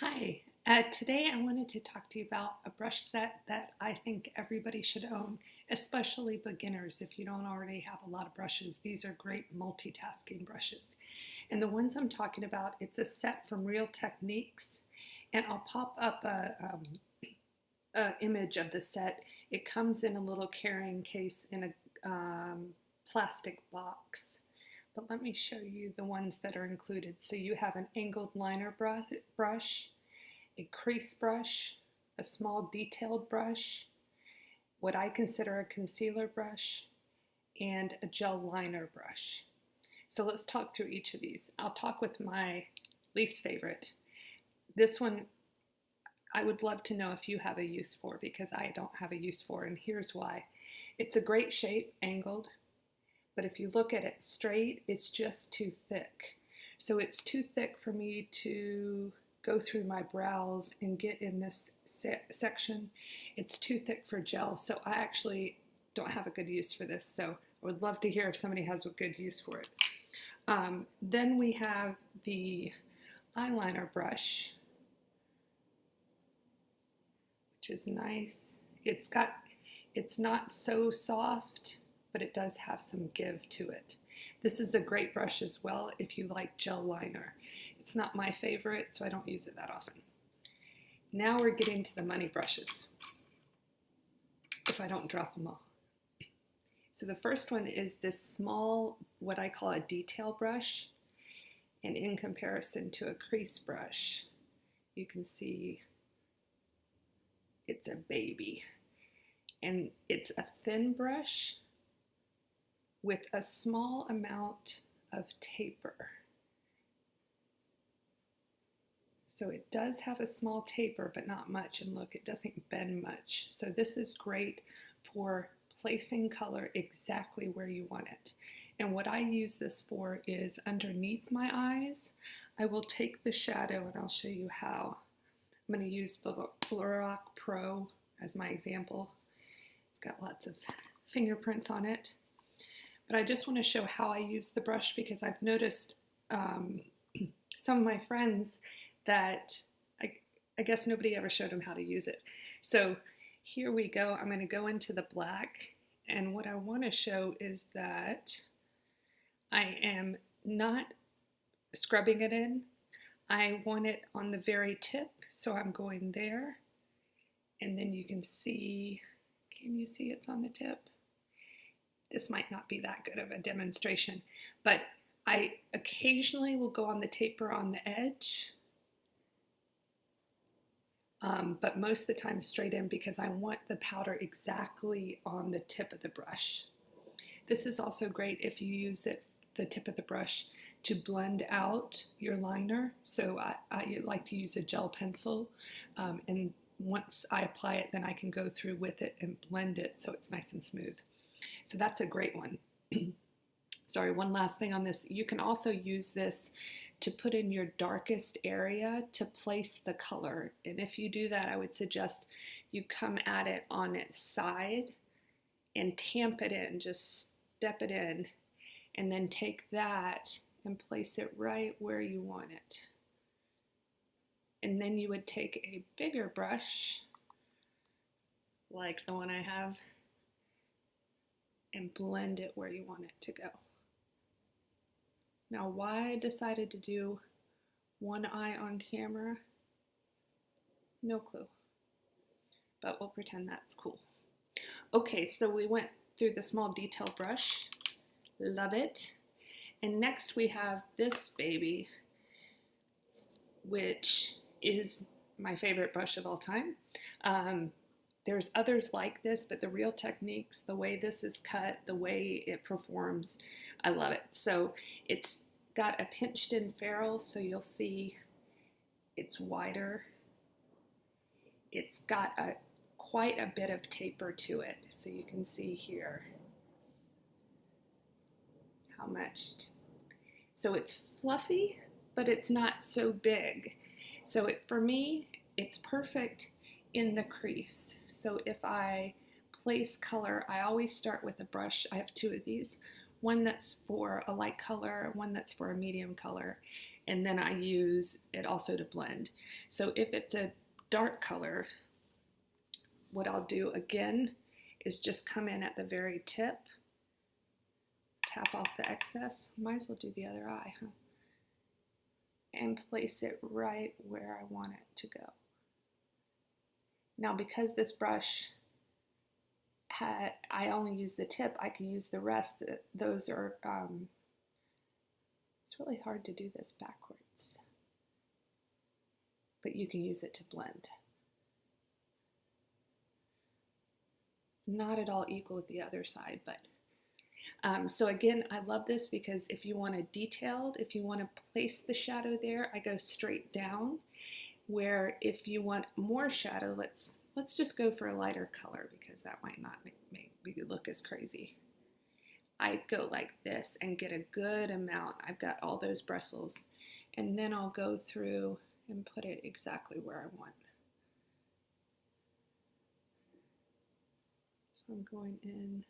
Hi, today I wanted to talk to you about a brush set that I think everybody should own, especially beginners. If you don't already have a lot of brushes, these are great multitasking brushes. And the ones I'm talking about, it's a set from Real Techniques, and I'll pop up a image of the set. It comes in a little carrying case in a plastic box. But let me show you the ones that are included. So you have an angled liner brush, a crease brush, a small detailed brush, what I consider a concealer brush, and a gel liner brush. So let's talk through each of these. I'll talk with my least favorite. This one I would love to know if you have a use for, because I don't have a use for, and here's why. It's a great shape, angled, but if you look at it straight, it's just too thick. So it's too thick for me to go through my brows and get in this section. It's too thick for gel, so I actually don't have a good use for this, so I would love to hear if somebody has a good use for it. Then we have the eyeliner brush, which is nice. It's not so soft, but it does have some give to it. This is a great brush as well if you like gel liner. It's not my favorite, so I don't use it that often. Now we're getting to the money brushes, if I don't drop them all. So the first one is this small, what I call a detail brush, and in comparison to a crease brush, you can see it's a baby. And it's a thin brush with a small amount of taper. So it does have a small taper, but not much. And look, it doesn't bend much. So this is great for placing color exactly where you want it. And what I use this for is underneath my eyes. I will take the shadow, and I'll show you how. I'm going to use the Lorac Pro as my example. It's got lots of fingerprints on it. But I just want to show how I use the brush, because I've noticed some of my friends that I guess nobody ever showed them how to use it. So here we go. I'm going to go into the black, and what I want to show is that I am not scrubbing it in. I want it on the very tip, so I'm going there, and then you can see, can you see it's on the tip? This might not be that good of a demonstration, but I occasionally will go on the taper on the edge, but most of the time straight in, because I want the powder exactly on the tip of the brush. This is also great if you use the tip of the brush to blend out your liner. So I like to use a gel pencil, and once I apply it, then I can go through with it and blend it so it's nice and smooth. So that's a great one. Sorry, one last thing on this. You can also use this to put in your darkest area to place the color. And if you do that, I would suggest you come at it on its side and tamp it in, just step it in, and then take that and place it right where you want it. And then you would take a bigger brush, like the one I have, and blend it where you want it to go. Now, why I decided to do one eye on camera, no clue, but we'll pretend that's cool. Okay, so we went through the small detail brush, love it. And next we have this baby, which is my favorite brush of all time. There's others like this, but the Real Techniques, the way this is cut, the way it performs, I love it. So it's got a pinched in ferrule, so you'll see it's wider. It's got quite a bit of taper to it, so you can see here how much. So it's fluffy, but it's not so big. So for me, it's perfect in the crease. So if I place color, I always start with a brush. I have two of these, one that's for a light color, one that's for a medium color. and then I use it also to blend. So if it's a dark color, what I'll do again is just come in at the very tip, tap off the excess. Might as well do the other eye, huh? And place it right where I want it to go. Now, because this brush I only use the tip, I can use the rest. Those are, it's really hard to do this backwards, but you can use it to blend. Not at all equal with the other side, but so again, I love this because if you want a detailed, if you want to place the shadow there, I go straight down. Where if you want more shadow, let's just go for a lighter color because that might not make me look as crazy. I go like this and get a good amount. I've got all those bristles, and then I'll go through and put it exactly where I want. So I'm going in.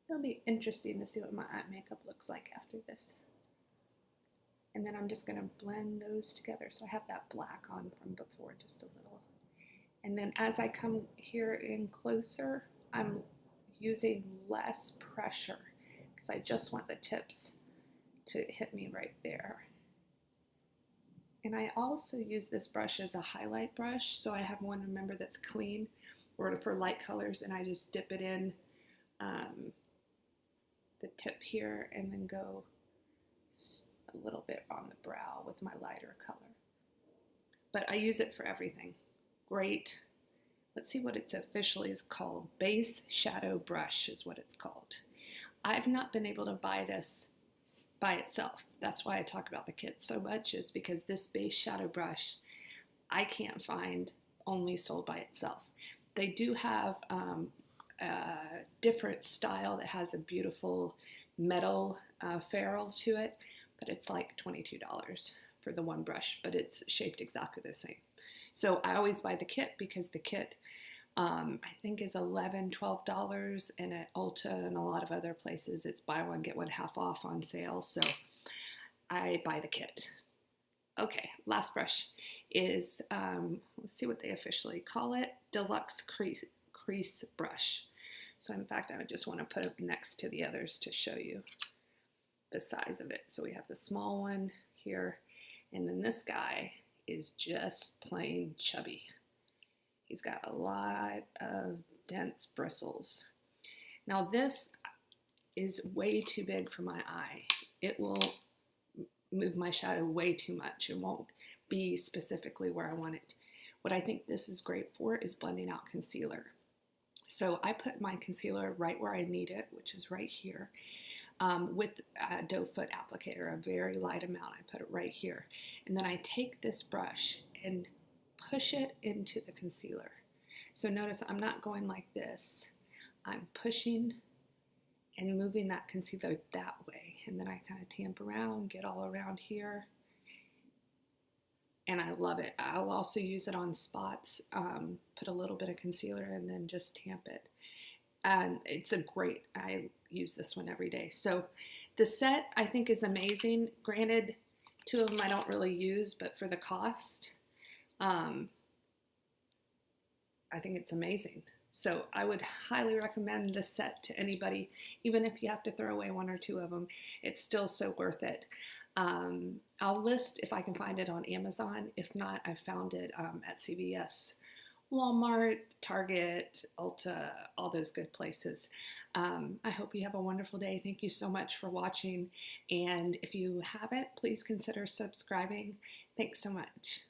It'll be interesting to see what my eye makeup looks like after this. And then I'm just going to blend those together. So I have that black on from before just a little. And then as I come here in closer, I'm using less pressure because I just want the tips to hit me right there. And I also use this brush as a highlight brush. So I have one, remember, that's clean or for light colors, and I just dip it in the tip here and then go a little bit on the brow with my lighter color. But I use it for everything. Great. Let's see what it's officially is called. Base Shadow Brush is what it's called. I've not been able to buy this by itself. That's why I talk about the kit so much, is because this base shadow brush I can't find only sold by itself. They do have a different style that has a beautiful metal ferrule to it, but it's like $22 for the one brush, but it's shaped exactly the same. So I always buy the kit because the kit I think is $11, $12, and at Ulta and a lot of other places it's buy one get one half off on sale, so I buy the kit. Okay, last brush is, let's see what they officially call it, Deluxe crease brush. So in fact, I just want to put it next to the others to show you the size of it. So we have the small one here, and then this guy is just plain chubby. He's got a lot of dense bristles. Now this is way too big for my eye. It will move my shadow way too much. It won't be specifically where I want it. What I think this is great for is blending out concealer. So I put my concealer right where I need it, which is right here, with a doe foot applicator, a very light amount. I put it right here. And then I take this brush and push it into the concealer. So notice I'm not going like this. I'm pushing and moving that concealer that way. And then I kind of tamp around, get all around here. And I love it. I'll also use it on spots, put a little bit of concealer and then just tamp it. And it's I use this one every day. So the set I think is amazing. Granted, two of them I don't really use, but for the cost, I think it's amazing. So I would highly recommend this set to anybody, even if you have to throw away one or two of them. It's still so worth it. I'll list if I can find it on Amazon. If not, I've found it at CVS, Walmart, Target, Ulta, all those good places. I hope you have a wonderful day. Thank you so much for watching. And if you haven't, please consider subscribing. Thanks so much.